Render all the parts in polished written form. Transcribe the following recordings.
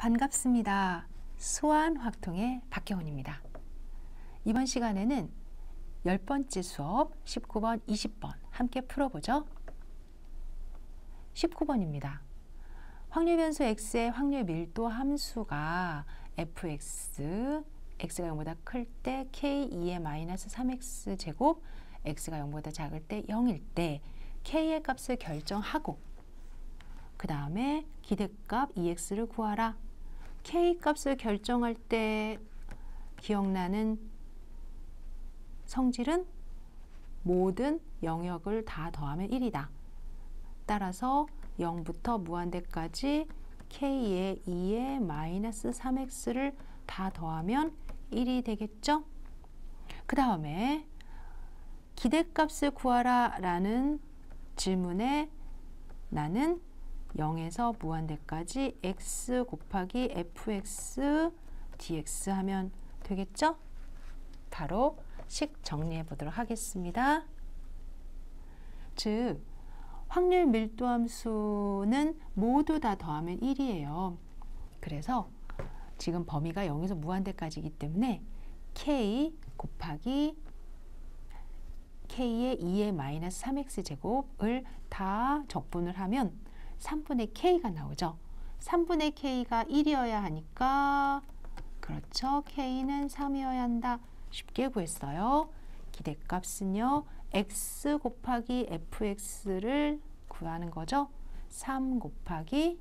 반갑습니다. 수완확통의 박경훈입니다. 이번 시간에는 10번째 수업 19번, 20번 함께 풀어보죠. 19번입니다. 확률변수 x의 확률 밀도 함수가 fx, x가 0보다 클 때 k2의 마이너스 3x 제곱, x가 0보다 작을 때 0일 때 k의 값을 결정하고 그 다음에 기대값 2x를 구하라. k 값을 결정할 때 기억나는 성질은 모든 영역을 다 더하면 1이다. 따라서 0부터 무한대까지 k의 2의 마이너스 3x를 다 더하면 1이 되겠죠? 그 다음에 기대값을 구하라 라는 질문에 나는 0에서 무한대까지 x 곱하기 fx dx 하면 되겠죠? 바로 식 정리해 보도록 하겠습니다. 즉 확률 밀도 함수는 모두 다 더하면 1이에요. 그래서 지금 범위가 0에서 무한대까지이기 때문에 k 곱하기 k의 2의 마이너스 3x 제곱을 다 적분을 하면 3분의 k가 나오죠. 3분의 k가 1이어야 하니까 그렇죠. k는 3이어야 한다. 쉽게 구했어요. 기대값은요. x 곱하기 fx를 구하는 거죠. 3 곱하기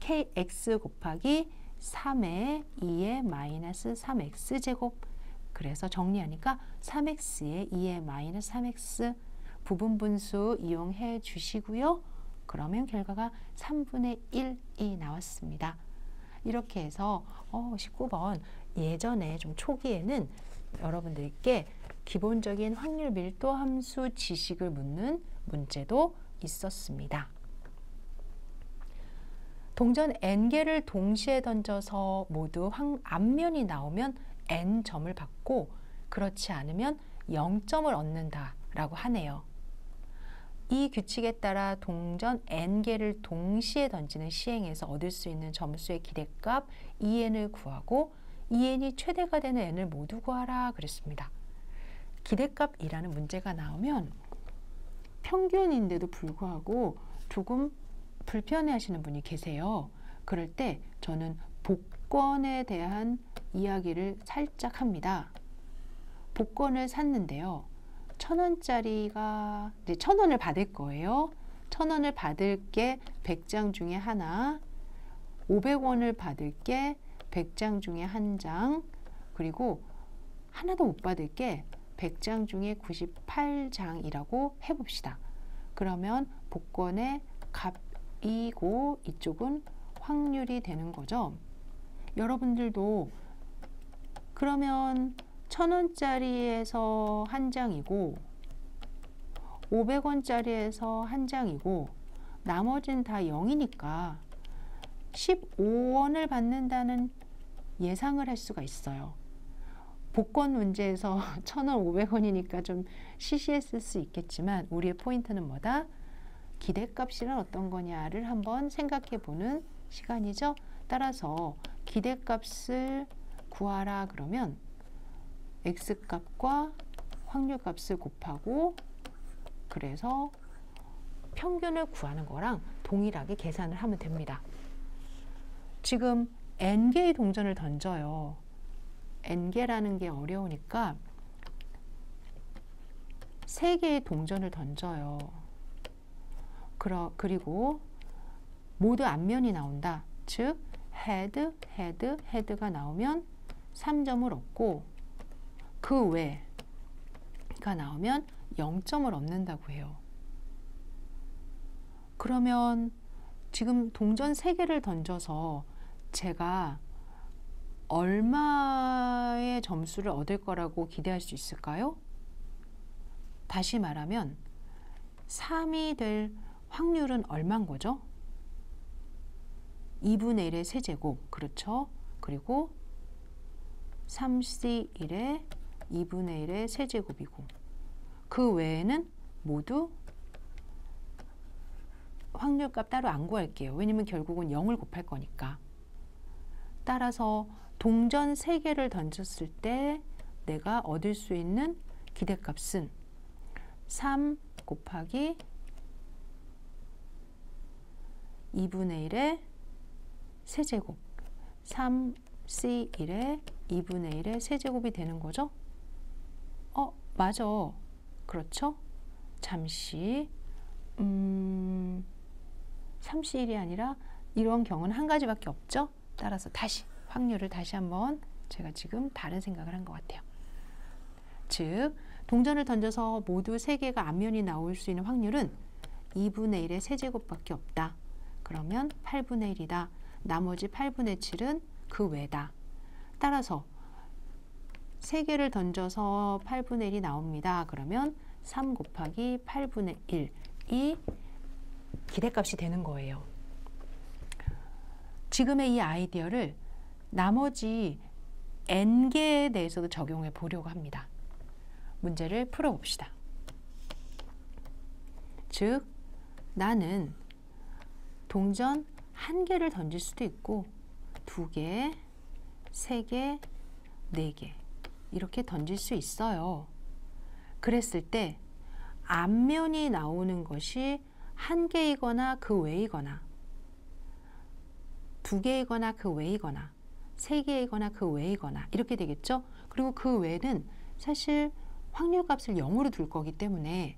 kx 곱하기 3의 2의 마이너스 3x 제곱. 그래서 정리하니까 3x의 2의 마이너스 3x 부분분수 이용해 주시고요. 그러면 결과가 3분의 1이 나왔습니다. 이렇게 해서 19번 예전에 좀 초기에는 여러분들께 기본적인 확률 밀도 함수 지식을 묻는 문제도 있었습니다. 동전 n개를 동시에 던져서 모두 앞면이 나오면 n점을 받고 그렇지 않으면 0점을 얻는다 라고 하네요. 이 규칙에 따라 동전 n개를 동시에 던지는 시행에서 얻을 수 있는 점수의 기대값 2n을 구하고 2n이 최대가 되는 n을 모두 구하라 그랬습니다. 기대값이라는 문제가 나오면 평균인데도 불구하고 조금 불편해하시는 분이 계세요. 그럴 때 저는 복권에 대한 이야기를 살짝 합니다. 복권을 샀는데요. 1,000원짜리가 이제 1,000원을 받을 거예요. 1,000원을 받을 게 100장 중에 하나, 500원을 받을 게 100장 중에 한 장, 그리고 하나도 못 받을 게 100장 중에 98장이라고 해봅시다. 그러면 복권의 값이고 이쪽은 확률이 되는 거죠. 여러분들도 그러면 1,000원짜리에서 한 장이고 500원짜리에서 한 장이고 나머지는 다 0이니까 15원을 받는다는 예상을 할 수가 있어요. 복권 문제에서 1,000원, 500원이니까 좀 시시했을 수 있겠지만 우리의 포인트는 뭐다? 기대값이란 어떤 거냐를 한번 생각해 보는 시간이죠. 따라서 기대값을 구하라 그러면 x값과 확률값을 곱하고 그래서 평균을 구하는 거랑 동일하게 계산을 하면 됩니다. 지금 n개의 동전을 던져요. n개라는 게 어려우니까 3개의 동전을 던져요. 그리고 모두 앞면이 나온다. 즉 헤드, 헤드, 헤드가 나오면 3점을 얻고 그 외가 나오면 0점을 얻는다고 해요. 그러면 지금 동전 3개를 던져서 제가 얼마의 점수를 얻을 거라고 기대할 수 있을까요? 다시 말하면 3이 될 확률은 얼마인 거죠? 2분의 1의 세제곱, 그렇죠? 그리고 3C1의 2분의 1의 세제곱이고 그 외에는 모두 확률값 따로 안 구할게요. 왜냐면 결국은 0을 곱할 거니까. 따라서 동전 3개를 던졌을 때 내가 얻을 수 있는 기대값은 3 곱하기 2분의 1의 세제곱 3C1의 2분의 1의 세제곱이 되는 거죠? 맞아. 그렇죠? 잠시 3C1이 아니라 이런 경우는 한 가지밖에 없죠? 따라서 다시 확률을 다시 한번 제가 지금 다른 생각을 한 것 같아요. 즉 동전을 던져서 모두 3개가 앞면이 나올 수 있는 확률은 2분의 1의 세제곱밖에 없다. 그러면 8분의 1이다. 나머지 8분의 7은 그 외다. 따라서 3개를 던져서 8분의 1이 나옵니다. 그러면 3 곱하기 8분의 1이 기대값이 되는 거예요. 지금의 이 아이디어를 나머지 n개에 대해서도 적용해 보려고 합니다. 문제를 풀어봅시다. 즉 나는 동전 1개를 던질 수도 있고 2개, 3개, 4개 이렇게 던질 수 있어요. 그랬을 때 앞면이 나오는 것이 1개이거나 그 외이거나 2개이거나 그 외이거나 3개이거나 그 외이거나 이렇게 되겠죠. 그리고 그 외는 사실 확률값을 0으로 둘 거기 때문에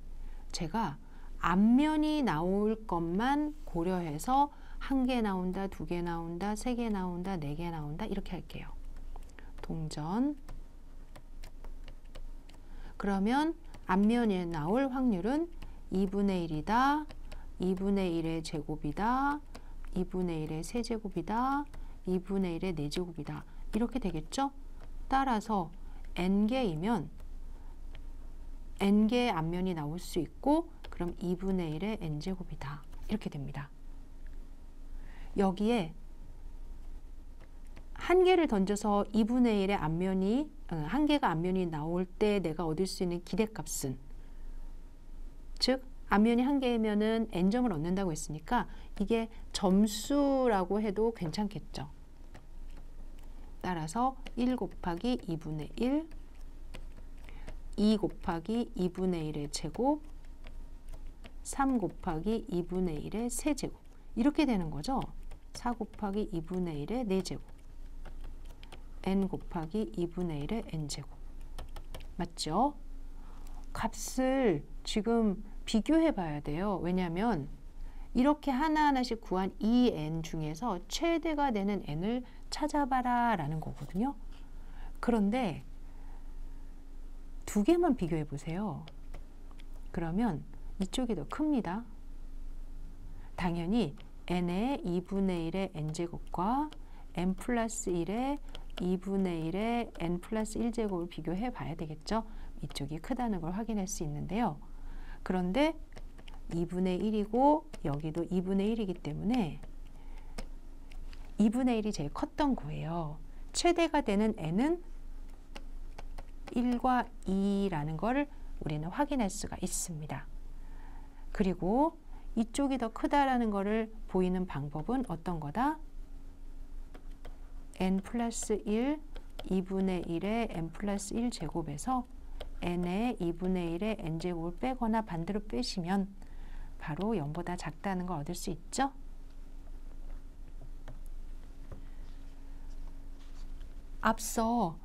제가 앞면이 나올 것만 고려해서 1개 나온다, 2개 나온다, 3개 나온다, 4개 나온다 이렇게 할게요. 동전 그러면 앞면에 나올 확률은 2분의 1이다, 2분의 1의 제곱이다, 2분의 1의 세제곱이다, 2분의 1의 4제곱이다 이렇게 되겠죠? 따라서 n개이면 n개의 앞면이 나올 수 있고 그럼 2분의 1의 n제곱이다 이렇게 됩니다. 여기에 1개를 던져서 2분의 1의 앞면이 1개가 앞면이 나올 때 내가 얻을 수 있는 기대값은 즉 앞면이 1개이면은 n점을 얻는다고 했으니까 이게 점수라고 해도 괜찮겠죠. 따라서 1 곱하기 2분의 1 2 곱하기 2분의 1의 제곱 3 곱하기 2분의 1의 세제곱 이렇게 되는 거죠. 4 곱하기 2분의 1의 4제곱 n 곱하기 2분의 1의 n제곱 맞죠? 값을 지금 비교해 봐야 돼요. 왜냐하면 이렇게 하나하나씩 구한 이 n 중에서 최대가 되는 n을 찾아봐라 라는 거거든요. 그런데 2개만 비교해 보세요. 그러면 이쪽이 더 큽니다. 당연히 n의 2분의 1의 n제곱과 n 플러스 1의 2분의 1의 n 플러스 1제곱을 비교해 봐야 되겠죠. 이쪽이 크다는 걸 확인할 수 있는데요. 그런데 2분의 1이고 여기도 2분의 1이기 때문에 2분의 1이 제일 컸던 거예요. 최대가 되는 n은 1과 2라는 걸 우리는 확인할 수가 있습니다. 그리고 이쪽이 더 크다라는 것을 보이는 방법은 어떤 거다? n 플러스 1, 2분의 1의 n 플러스 1 제곱에서 n의 2분의 1의 n제곱을 빼거나 반대로 빼시면 바로 0보다 작다는 걸 얻을 수 있죠? 앞서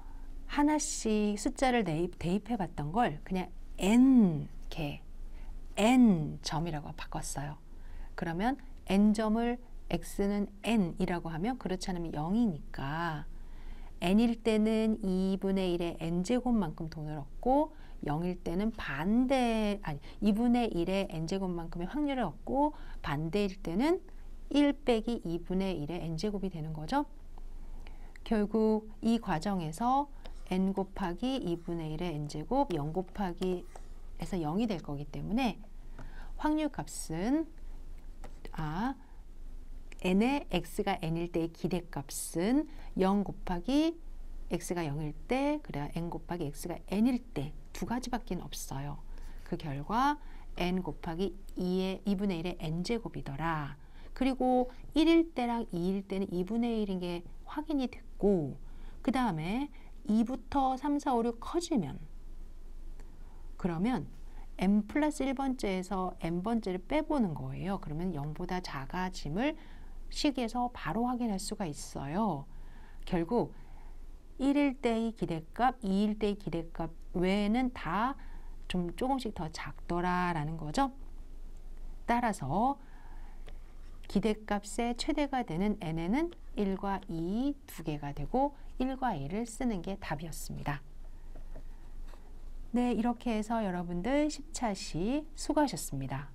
하나씩 숫자를 대입해 봤던 걸 그냥 n개, n점이라고 바꿨어요. 그러면 n점을 x는 n이라고 하면 그렇지 않으면 0이니까 n일 때는 2분의 1의 n제곱만큼 돈을 얻고 0일 때는 2분의 1의 n제곱만큼의 확률을 얻고 반대일 때는 1 빼기 2분의 1의 n제곱이 되는 거죠. 결국 이 과정에서 n 곱하기 2분의 1의 n제곱 0 곱하기 해서 0이 될 거기 때문에 확률값은 n의 x가 n일 때의 기대값은 0 곱하기 x가 0일 때 그래야 n 곱하기 x가 n일 때 두 가지밖에 없어요. 그 결과 n 곱하기 2분의 1의 n제곱이더라. 그리고 1일 때랑 2일 때는 2분의 1인 게 확인이 됐고, 그 다음에 2부터 3, 4, 5, 6 커지면, 그러면 n 플러스 1번째에서 n번째를 빼보는 거예요. 그러면 0보다 작아짐을 식에서 바로 확인할 수가 있어요. 결국 1일 때의 기대값, 2일 때의 기대값 외에는 다 좀 조금씩 더 작더라라는 거죠. 따라서 기대값의 최대가 되는 n에는 1과 2 두 개가 되고 1과 2를 쓰는 게 답이었습니다. 네, 이렇게 해서 여러분들 10차시 수고하셨습니다.